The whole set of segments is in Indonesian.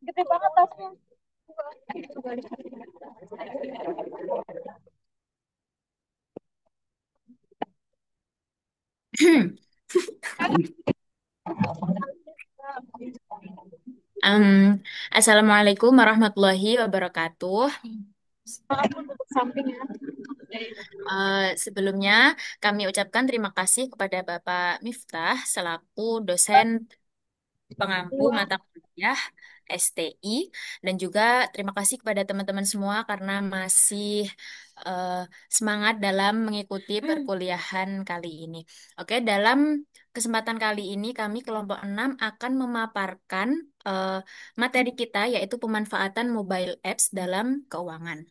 Gede banget tasnya. Em, Assalamualaikum warahmatullahi wabarakatuh. Aku duduk samping ya. Sebelumnya kami ucapkan terima kasih kepada Bapak Miftah selaku dosen pengampu mata kuliah STI dan juga terima kasih kepada teman-teman semua karena masih eh, semangat dalam mengikuti perkuliahan kali ini. Oke, dalam kesempatan kali ini kami kelompok 6 akan memaparkan eh, materi kita yaitu pemanfaatan mobile apps dalam keuangan.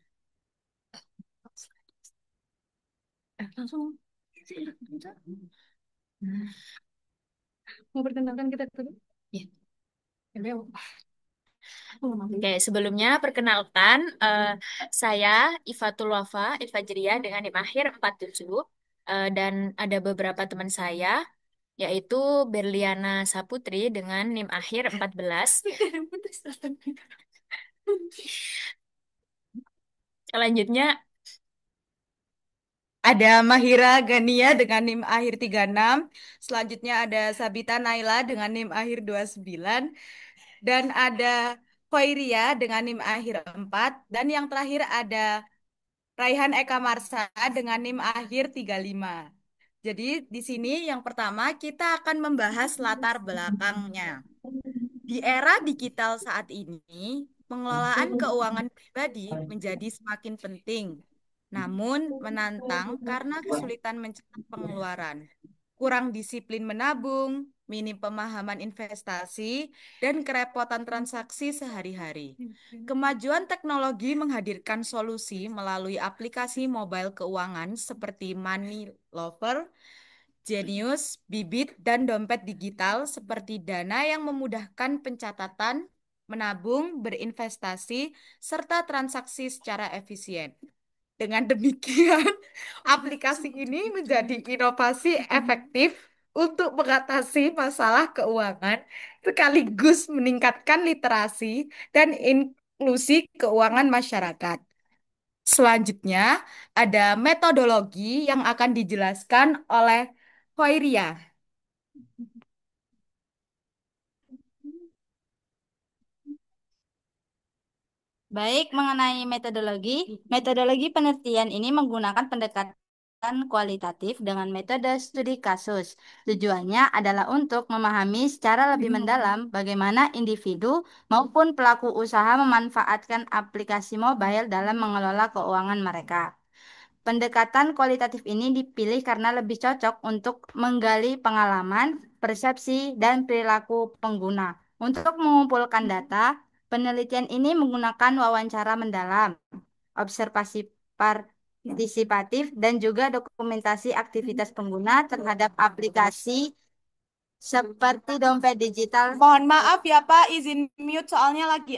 Langsung mau perkenalkan kita dulu. Ya. Oke, sebelumnya perkenalkan saya Ifatul Wafa Ilfajriyah dengan NIM akhir 47 dan ada beberapa teman saya yaitu Berliana Saputri dengan NIM akhir 14. Selanjutnya Ada Mahira Gania dengan NIM akhir 36. Selanjutnya ada Sabita Naila dengan NIM akhir 29. Dan ada Khairia dengan NIM akhir 4. Dan yang terakhir ada Raihan Eka Marsa dengan NIM akhir 35. Jadi di sini yang pertama kita akan membahas latar belakangnya. Di era digital saat ini, pengelolaan keuangan pribadi menjadi semakin penting, namun menantang karena kesulitan mencatat pengeluaran, kurang disiplin menabung, minim pemahaman investasi, dan kerepotan transaksi sehari-hari. Kemajuan teknologi menghadirkan solusi melalui aplikasi mobile keuangan seperti Money Lover, Genius, Bibit, dan dompet digital seperti Dana yang memudahkan pencatatan, menabung, berinvestasi, serta transaksi secara efisien. Dengan demikian, aplikasi ini menjadi inovasi efektif untuk mengatasi masalah keuangan sekaligus meningkatkan literasi dan inklusi keuangan masyarakat. Selanjutnya, ada metodologi yang akan dijelaskan oleh Khairia. Baik, mengenai metodologi penelitian ini menggunakan pendekatan kualitatif dengan metode studi kasus. Tujuannya adalah untuk memahami secara lebih mendalam bagaimana individu maupun pelaku usaha memanfaatkan aplikasi mobile dalam mengelola keuangan mereka. Pendekatan kualitatif ini dipilih karena lebih cocok untuk menggali pengalaman, persepsi, dan perilaku pengguna. Untuk mengumpulkan data, penelitian ini menggunakan wawancara mendalam, observasi partisipatif, dan juga dokumentasi aktivitas pengguna terhadap aplikasi seperti dompet digital. Mohon maaf ya Pak, izin mute soalnya lagi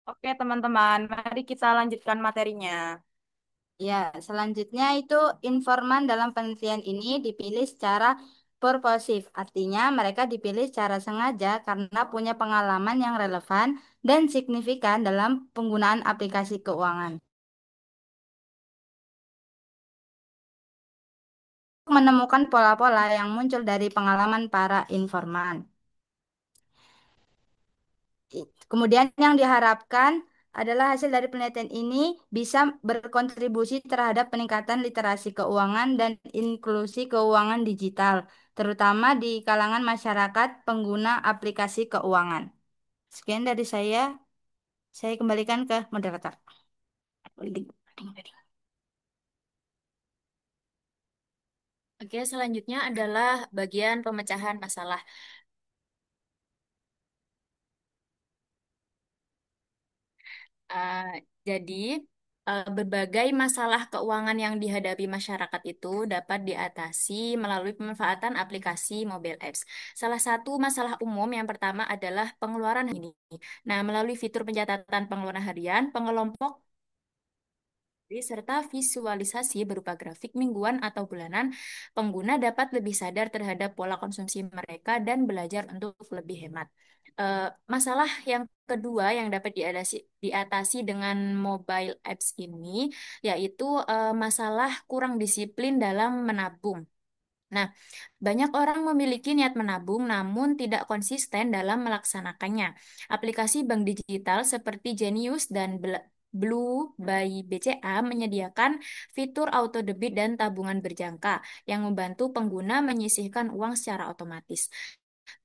Oke, teman-teman, mari kita lanjutkan materinya. Ya, selanjutnya itu informan dalam penelitian ini dipilih secara purposif. Artinya mereka dipilih secara sengaja karena punya pengalaman yang relevan dan signifikan dalam penggunaan aplikasi keuangan. Menemukan pola-pola yang muncul dari pengalaman para informan. Kemudian yang diharapkan adalah hasil dari penelitian ini bisa berkontribusi terhadap peningkatan literasi keuangan dan inklusi keuangan digital, terutama di kalangan masyarakat pengguna aplikasi keuangan. Sekian dari saya kembalikan ke moderator. Oke, selanjutnya adalah bagian pemecahan masalah. Uh, jadi, berbagai masalah keuangan yang dihadapi masyarakat itu dapat diatasi melalui pemanfaatan aplikasi mobile apps. Salah satu masalah umum yang pertama adalah pengeluaran ini. Nah, melalui fitur pencatatan pengeluaran harian, pengelompok serta visualisasi berupa grafik mingguan atau bulanan, pengguna dapat lebih sadar terhadap pola konsumsi mereka dan belajar untuk lebih hemat. Masalah yang kedua yang dapat diatasi dengan mobile apps ini yaitu masalah kurang disiplin dalam menabung. Nah, banyak orang memiliki niat menabung namun tidak konsisten dalam melaksanakannya. Aplikasi bank digital seperti Genius dan Blue by BCA menyediakan fitur auto debit dan tabungan berjangka yang membantu pengguna menyisihkan uang secara otomatis.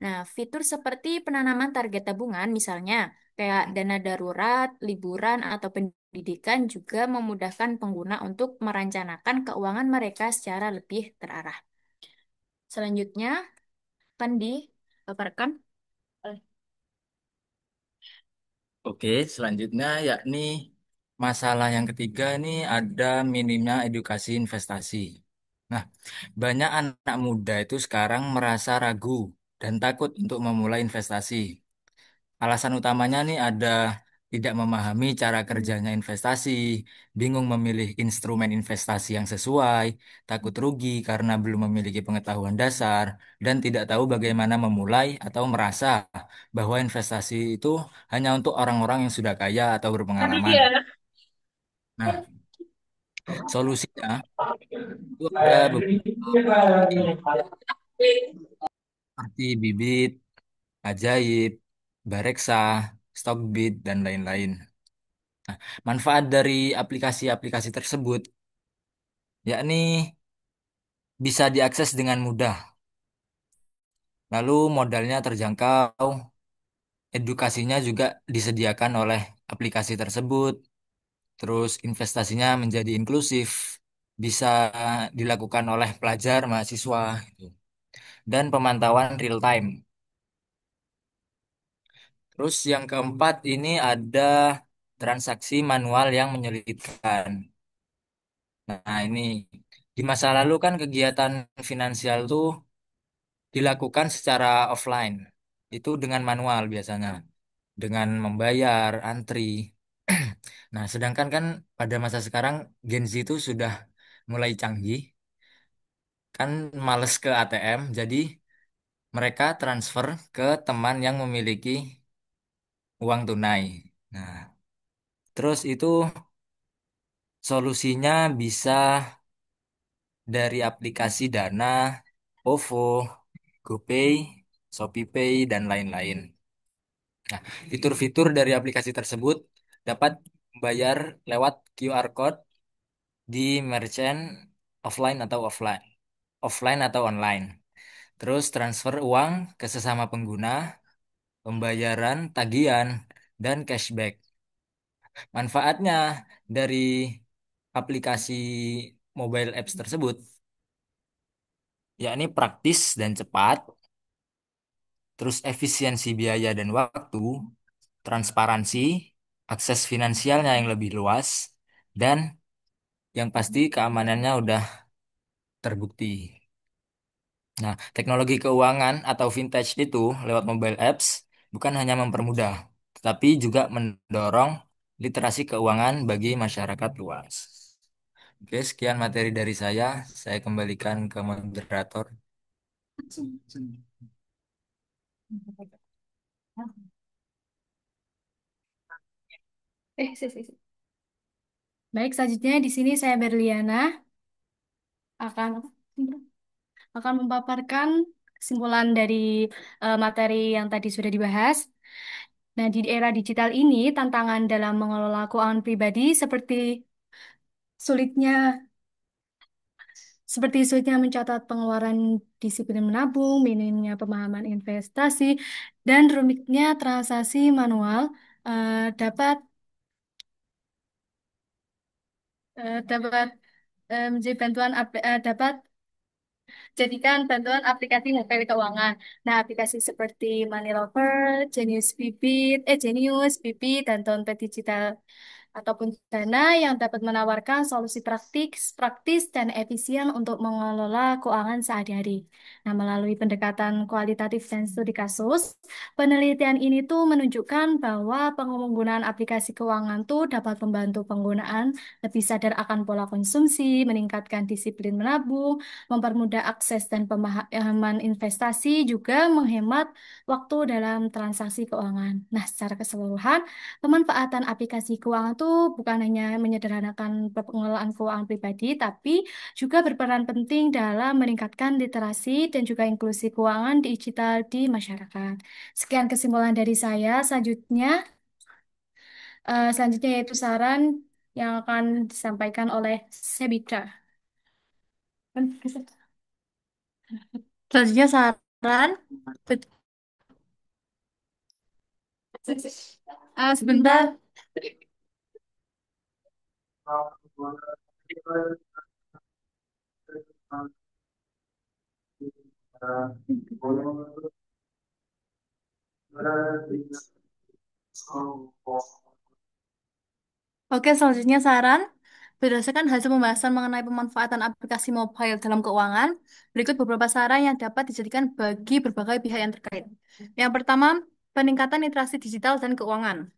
Nah, fitur seperti penanaman target tabungan misalnya kayak dana darurat, liburan, atau pendidikan juga memudahkan pengguna untuk merencanakan keuangan mereka secara lebih terarah. Selanjutnya akan dipaparkan oleh Oke, selanjutnya yakni masalah yang ketiga ini ada minimnya edukasi investasi. Nah, banyak anak muda itu sekarang merasa ragu dan takut untuk memulai investasi. Alasan utamanya nih ada tidak memahami cara kerjanya investasi, bingung memilih instrumen investasi yang sesuai, takut rugi karena belum memiliki pengetahuan dasar, dan tidak tahu bagaimana memulai atau merasa bahwa investasi itu hanya untuk orang-orang yang sudah kaya atau berpengalaman. Nah, solusinya itu ada beberapa aplikasi seperti Bibit, Ajaib, Bareksa, Stockbit, dan lain-lain. Nah, manfaat dari aplikasi-aplikasi tersebut yakni bisa diakses dengan mudah, lalu modalnya terjangkau, edukasinya juga disediakan oleh aplikasi tersebut, terus investasinya menjadi inklusif, bisa dilakukan oleh pelajar, mahasiswa, gitu. Dan pemantauan real time. Terus yang keempat ini ada transaksi manual yang menyulitkan. Nah, ini di masa lalu kan kegiatan finansial tuh dilakukan secara offline. Itu dengan manual biasanya, dengan membayar, antri. Nah, sedangkan kan pada masa sekarang Gen Z itu sudah mulai canggih, kan males ke ATM, jadi mereka transfer ke teman yang memiliki uang tunai. Nah, terus itu solusinya bisa dari aplikasi Dana, OVO, GoPay, ShopeePay, dan lain-lain. Nah, fitur-fitur dari aplikasi tersebut dapat membayar lewat QR code di merchant offline atau offline atau online. Terus transfer uang ke sesama pengguna, pembayaran tagihan, dan cashback. Manfaatnya dari aplikasi mobile apps tersebut yakni praktis dan cepat, terus efisiensi biaya dan waktu, transparansi, akses finansialnya yang lebih luas, dan yang pasti keamanannya udah terbukti. Nah, teknologi keuangan atau vintage itu lewat mobile apps bukan hanya mempermudah, tapi juga mendorong literasi keuangan bagi masyarakat luas. Oke, sekian materi dari saya. Saya kembalikan ke moderator. Baik, selanjutnya di sini saya Berliana akan memaparkan kesimpulan dari materi yang tadi sudah dibahas. Nah, di era digital ini, tantangan dalam mengelola keuangan pribadi sulitnya sulitnya mencatat pengeluaran, disiplin menabung, minimnya pemahaman investasi, dan rumitnya transaksi manual dapat dapat menjadi dapat jadikan bantuan aplikasi mobile keuangan. Nah, aplikasi seperti Money Lover, Genius, Bibit, dan dompet digital ataupun Dana yang dapat menawarkan solusi praktis dan efisien untuk mengelola keuangan sehari-hari. Nah, melalui pendekatan kualitatif dan studi kasus, penelitian ini tuh menunjukkan bahwa penggunaan aplikasi keuangan tuh dapat membantu penggunaan lebih sadar akan pola konsumsi, meningkatkan disiplin menabung, mempermudah akses dan pemahaman investasi, juga menghemat waktu dalam transaksi keuangan. Nah, secara keseluruhan, pemanfaatan aplikasi keuangan itu bukan hanya menyederhanakan pengelolaan keuangan pribadi, tapi juga berperan penting dalam meningkatkan literasi dan juga inklusi keuangan digital di masyarakat. Sekian kesimpulan dari saya. Selanjutnya yaitu saran yang akan disampaikan oleh Sebitra. Selanjutnya saran. Sebentar. Oke, selanjutnya saran. Berdasarkan hasil pembahasan mengenai pemanfaatan aplikasi mobile dalam keuangan, berikut beberapa saran yang dapat dijadikan bagi berbagai pihak yang terkait. Yang pertama, peningkatan literasi digital dan keuangan.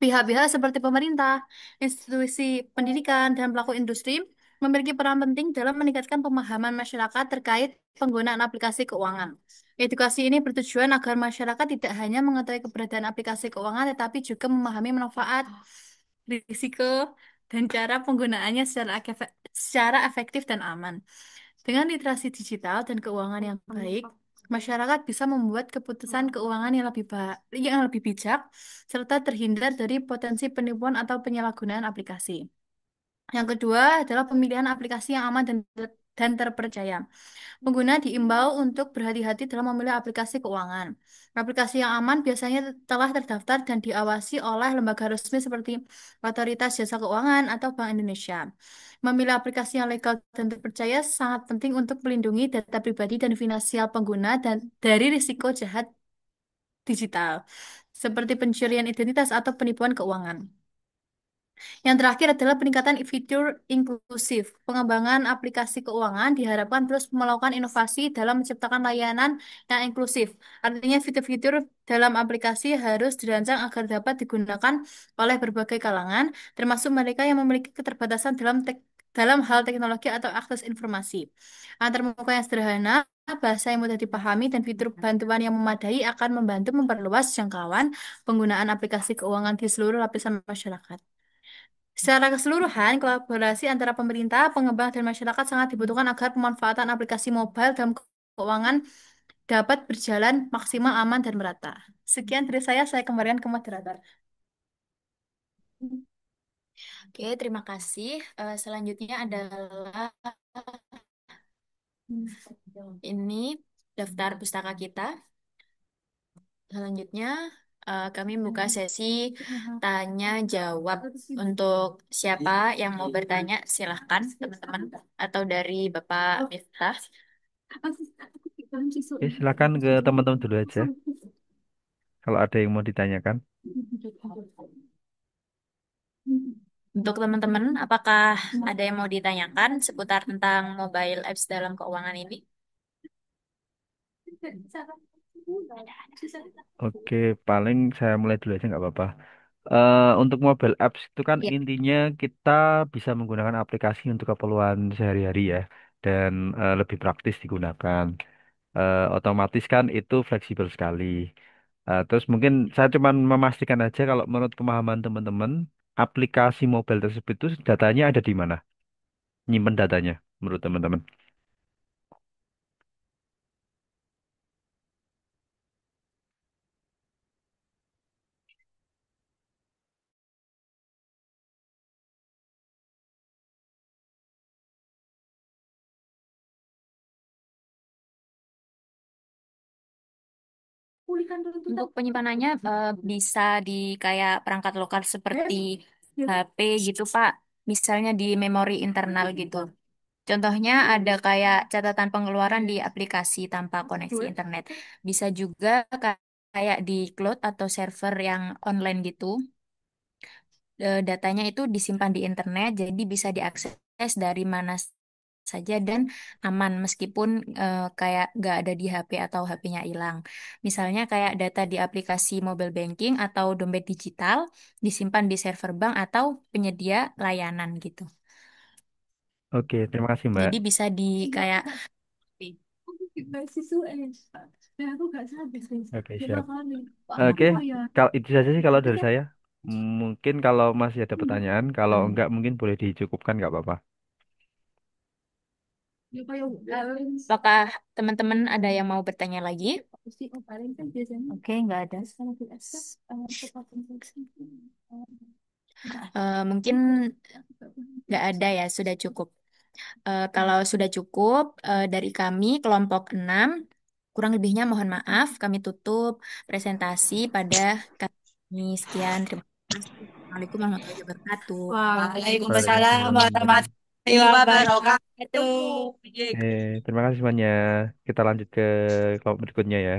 Pihak-pihak seperti pemerintah, institusi pendidikan, dan pelaku industri memiliki peran penting dalam meningkatkan pemahaman masyarakat terkait penggunaan aplikasi keuangan. Edukasi ini bertujuan agar masyarakat tidak hanya mengetahui keberadaan aplikasi keuangan, tetapi juga memahami manfaat, risiko, dan cara penggunaannya secara efektif dan aman. Dengan literasi digital dan keuangan yang baik, masyarakat bisa membuat keputusan keuangan yang lebih bijak, serta terhindar dari potensi penipuan atau penyalahgunaan aplikasi. Yang kedua adalah pemilihan aplikasi yang aman dan terpercaya. Pengguna diimbau untuk berhati-hati dalam memilih aplikasi keuangan. Aplikasi yang aman biasanya telah terdaftar dan diawasi oleh lembaga resmi seperti Otoritas Jasa Keuangan atau Bank Indonesia. Memilih aplikasi yang legal dan terpercaya sangat penting untuk melindungi data pribadi dan finansial pengguna dan dari risiko jahat digital, seperti pencurian identitas atau penipuan keuangan. Yang terakhir adalah peningkatan fitur inklusif. Pengembangan aplikasi keuangan diharapkan terus melakukan inovasi dalam menciptakan layanan yang inklusif. Artinya fitur-fitur dalam aplikasi harus dirancang agar dapat digunakan oleh berbagai kalangan, termasuk mereka yang memiliki keterbatasan dalam hal teknologi atau akses informasi. Antarmuka yang sederhana, bahasa yang mudah dipahami, dan fitur bantuan yang memadai akan membantu memperluas jangkauan penggunaan aplikasi keuangan di seluruh lapisan masyarakat. Secara keseluruhan, kolaborasi antara pemerintah, pengembang, dan masyarakat sangat dibutuhkan agar pemanfaatan aplikasi mobile dalam keuangan dapat berjalan maksimal, aman, dan merata. Sekian dari saya kembalikan ke moderator. Oke, terima kasih. Selanjutnya adalah ini daftar pustaka kita. Selanjutnya, kami buka sesi tanya jawab. Untuk siapa yang mau bertanya, silahkan teman-teman. Atau dari Bapak Miftah. Oke, silakan ke teman-teman dulu aja kalau ada yang mau ditanyakan. Untuk teman-teman, apakah ada yang mau ditanyakan seputar tentang mobile apps dalam keuangan ini? Oke, paling saya mulai dulu aja nggak apa-apa. Untuk mobile apps itu kan Ya. intinya kita bisa menggunakan aplikasi untuk keperluan sehari-hari ya, dan lebih praktis digunakan. Otomatis kan itu fleksibel sekali. Terus mungkin saya cuma memastikan aja kalau menurut pemahaman teman-teman, aplikasi mobile tersebut itu datanya ada di mana? Nyimpen datanya menurut teman-teman. Untuk penyimpanannya bisa di kayak perangkat lokal seperti HP gitu, Pak. Misalnya di memori internal gitu. Contohnya ada kayak catatan pengeluaran di aplikasi tanpa koneksi internet. Bisa juga kayak di cloud atau server yang online gitu. Datanya itu disimpan di internet, jadi bisa diakses dari mana saja dan aman meskipun kayak nggak ada di HP atau HP-nya hilang. Misalnya kayak data di aplikasi mobile banking atau dompet digital disimpan di server bank atau penyedia layanan gitu. Oke, terima kasih Mbak. Jadi bisa di kayak Oke, siap. Oke, kalau itu saja sih kalau dari saya. Mungkin kalau masih ada pertanyaan, kalau enggak mungkin boleh dicukupkan nggak apa-apa. apakah teman-teman ada yang mau bertanya lagi? Oke, nggak ada. Mungkin nggak ada ya, sudah cukup. Kalau sudah cukup, dari kami kelompok 6 kurang lebihnya mohon maaf, kami tutup presentasi pada kami. Sekian, terima kasih. Assalamualaikum warahmatullahi wabarakatuh. Waalaikumsalam Waalaikumsalam. warahmatullahi wabarakatuh. Terima kasih semuanya. Kita lanjut ke kelompok berikutnya ya.